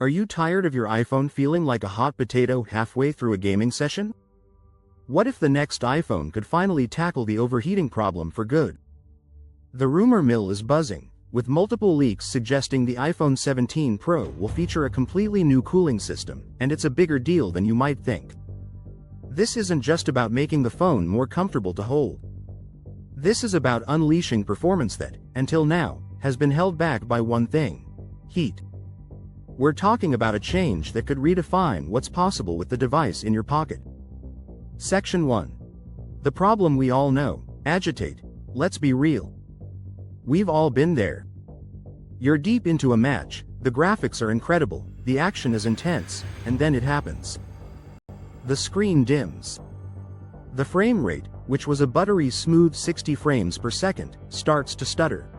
Are you tired of your iPhone feeling like a hot potato halfway through a gaming session? What if the next iPhone could finally tackle the overheating problem for good? The rumor mill is buzzing, with multiple leaks suggesting the iPhone 17 Pro will feature a completely new cooling system, and it's a bigger deal than you might think. This isn't just about making the phone more comfortable to hold. This is about unleashing performance that, until now, has been held back by one thing: heat. We're talking about a change that could redefine what's possible with the device in your pocket. Section 1. The problem we all know: agitate. Let's be real. We've all been there. You're deep into a match, the graphics are incredible, the action is intense, and then it happens. The screen dims. The frame rate, which was a buttery smooth 60 frames per second, starts to stutter.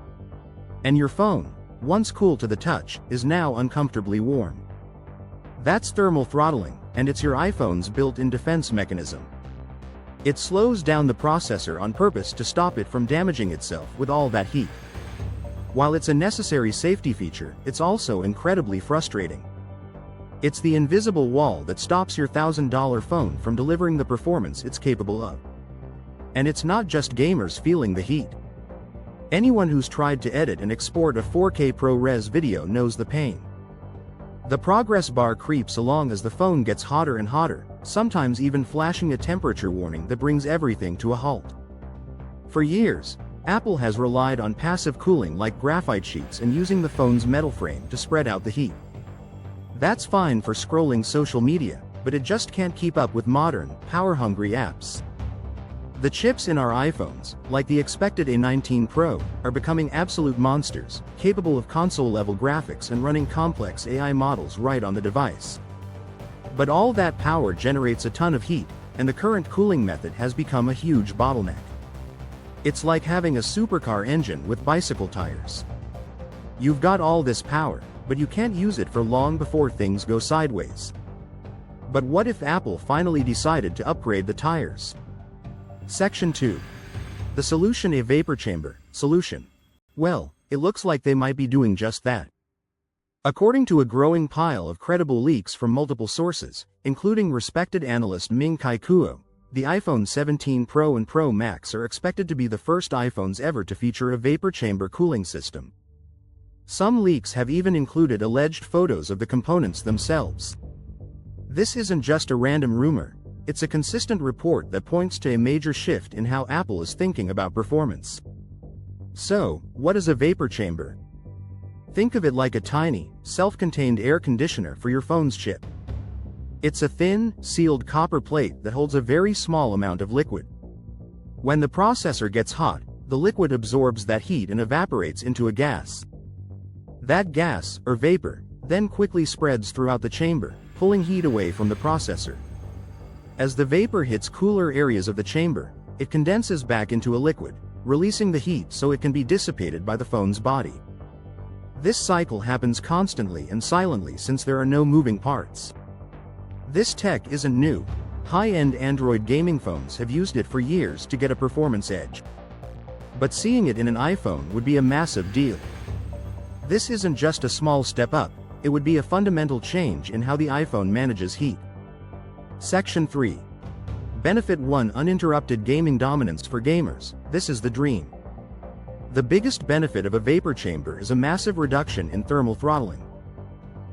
And your phone, once cool to the touch, is now uncomfortably warm. That's thermal throttling, and it's your iPhone's built-in defense mechanism. It slows down the processor on purpose to stop it from damaging itself with all that heat. While it's a necessary safety feature, it's also incredibly frustrating. It's the invisible wall that stops your $1,000 phone from delivering the performance it's capable of. And it's not just gamers feeling the heat. Anyone who's tried to edit and export a 4K ProRes video knows the pain. The progress bar creeps along as the phone gets hotter and hotter, sometimes even flashing a temperature warning that brings everything to a halt. For years, Apple has relied on passive cooling like graphite sheets and using the phone's metal frame to spread out the heat. That's fine for scrolling social media, but it just can't keep up with modern, power-hungry apps. The chips in our iPhones, like the expected A19 Pro, are becoming absolute monsters, capable of console-level graphics and running complex AI models right on the device. But all that power generates a ton of heat, and the current cooling method has become a huge bottleneck. It's like having a supercar engine with bicycle tires. You've got all this power, but you can't use it for long before things go sideways. But what if Apple finally decided to upgrade the tires? Section 2. The solution: a vapor chamber solution. Well, it looks like they might be doing just that. According to a growing pile of credible leaks from multiple sources, including respected analyst Ming-Chi Kuo, the iPhone 17 Pro and Pro Max are expected to be the first iPhones ever to feature a vapor chamber cooling system. Some leaks have even included alleged photos of the components themselves. This isn't just a random rumor. It's a consistent report that points to a major shift in how Apple is thinking about performance. So, what is a vapor chamber? Think of it like a tiny, self-contained air conditioner for your phone's chip. It's a thin, sealed copper plate that holds a very small amount of liquid. When the processor gets hot, the liquid absorbs that heat and evaporates into a gas. That gas, or vapor, then quickly spreads throughout the chamber, pulling heat away from the processor. As the vapor hits cooler areas of the chamber, it condenses back into a liquid, releasing the heat so it can be dissipated by the phone's body. This cycle happens constantly and silently since there are no moving parts. This tech isn't new. High-end Android gaming phones have used it for years to get a performance edge. But seeing it in an iPhone would be a massive deal. This isn't just a small step up, it would be a fundamental change in how the iPhone manages heat. Section 3. Benefit 1: uninterrupted gaming dominance for gamers. This is the dream. The biggest benefit of a vapor chamber is a massive reduction in thermal throttling.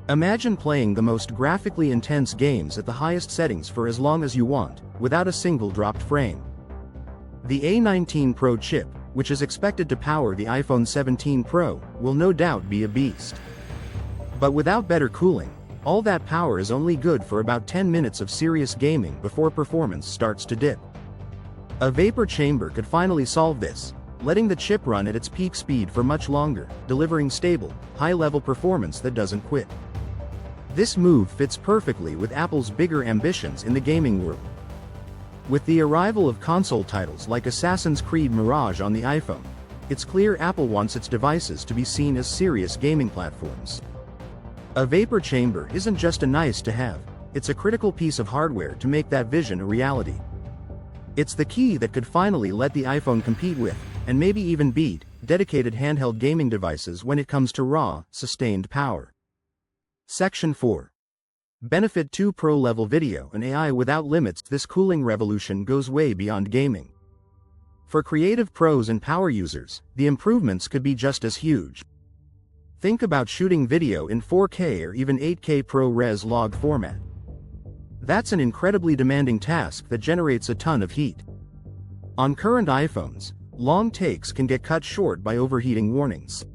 Imagine playing the most graphically intense games at the highest settings for as long as you want, without a single dropped frame. The A19 Pro chip, which is expected to power the iPhone 17 Pro, will no doubt be a beast. But without better cooling, all that power is only good for about 10 minutes of serious gaming before performance starts to dip. A vapor chamber could finally solve this, letting the chip run at its peak speed for much longer, delivering stable, high-level performance that doesn't quit. This move fits perfectly with Apple's bigger ambitions in the gaming world. With the arrival of console titles like Assassin's Creed Mirage on the iPhone, it's clear Apple wants its devices to be seen as serious gaming platforms. A vapor chamber isn't just a nice-to-have, it's a critical piece of hardware to make that vision a reality. It's the key that could finally let the iPhone compete with, and maybe even beat, dedicated handheld gaming devices when it comes to raw, sustained power. Section 4. Benefit 2 Pro level video and AI without limits. This cooling revolution goes way beyond gaming. For creative pros and power users, the improvements could be just as huge. Think about shooting video in 4K or even 8K ProRes log format. That's an incredibly demanding task that generates a ton of heat. On current iPhones, long takes can get cut short by overheating warnings.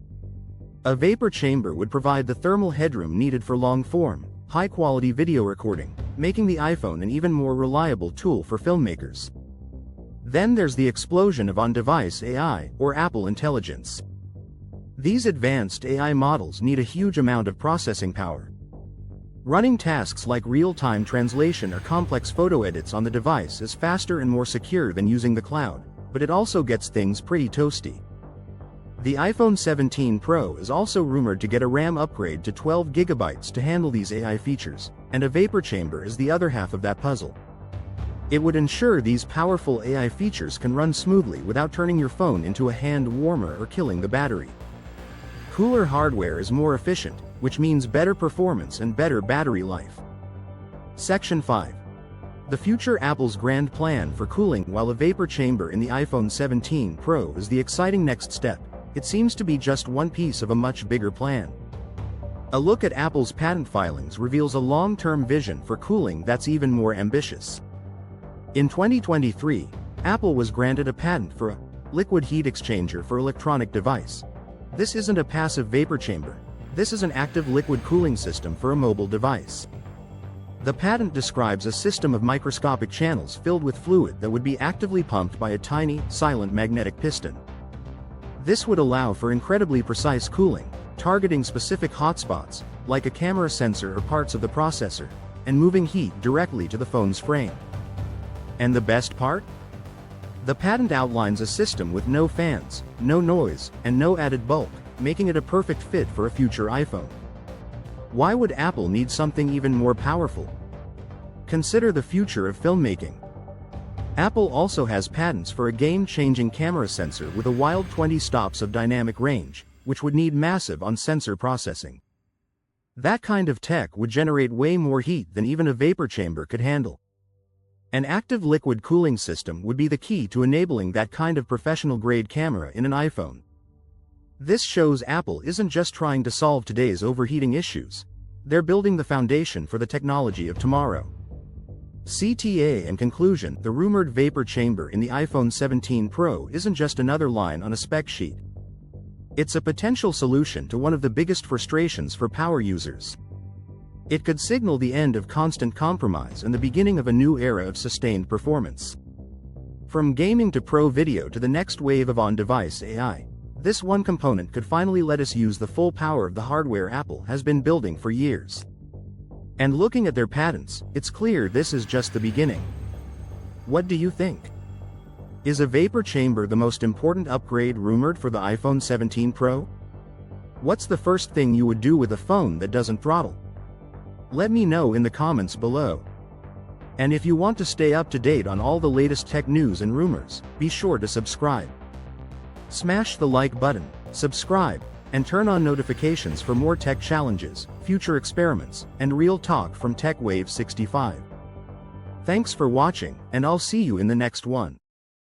A vapor chamber would provide the thermal headroom needed for long-form, high-quality video recording, making the iPhone an even more reliable tool for filmmakers. Then there's the explosion of on-device AI, or Apple Intelligence. These advanced AI models need a huge amount of processing power. Running tasks like real-time translation or complex photo edits on the device is faster and more secure than using the cloud, but it also gets things pretty toasty. The iPhone 17 Pro is also rumored to get a RAM upgrade to 12 GB to handle these AI features, and a vapor chamber is the other half of that puzzle. It would ensure these powerful AI features can run smoothly without turning your phone into a hand warmer or killing the battery. Cooler hardware is more efficient, which means better performance and better battery life. Section 5. The future. Apple's grand plan for cooling while a vapor chamber in the iPhone 17 Pro is the exciting next step. It seems to be just one piece of a much bigger plan. A look at Apple's patent filings reveals a long-term vision for cooling that's even more ambitious. In 2023, Apple was granted a patent for a liquid heat exchanger for electronic device. This isn't a passive vapor chamber. This is an active liquid cooling system for a mobile device. The patent describes a system of microscopic channels filled with fluid that would be actively pumped by a tiny, silent magnetic piston. This would allow for incredibly precise cooling, targeting specific hotspots, like a camera sensor or parts of the processor, and moving heat directly to the phone's frame. And the best part? The patent outlines a system with no fans, no noise, and no added bulk, making it a perfect fit for a future iPhone. Why would Apple need something even more powerful? Consider the future of filmmaking. Apple also has patents for a game-changing camera sensor with a wild 20 stops of dynamic range, which would need massive on-sensor processing. That kind of tech would generate way more heat than even a vapor chamber could handle. An active liquid cooling system would be the key to enabling that kind of professional-grade camera in an iPhone. This shows Apple isn't just trying to solve today's overheating issues. They're building the foundation for the technology of tomorrow. CTA and conclusion. The rumored vapor chamber in the iPhone 17 Pro isn't just another line on a spec sheet. It's a potential solution to one of the biggest frustrations for power users. It could signal the end of constant compromise and the beginning of a new era of sustained performance. From gaming to pro video to the next wave of on-device AI, this one component could finally let us use the full power of the hardware Apple has been building for years. And looking at their patents, it's clear this is just the beginning. What do you think? Is a vapor chamber the most important upgrade rumored for the iPhone 17 Pro? What's the first thing you would do with a phone that doesn't throttle? Let me know in the comments below. And if you want to stay up to date on all the latest tech news and rumors, be sure to subscribe. Smash the like button, subscribe, and turn on notifications for more tech challenges, future experiments, and real talk from TechWave 65. Thanks for watching, and I'll see you in the next one.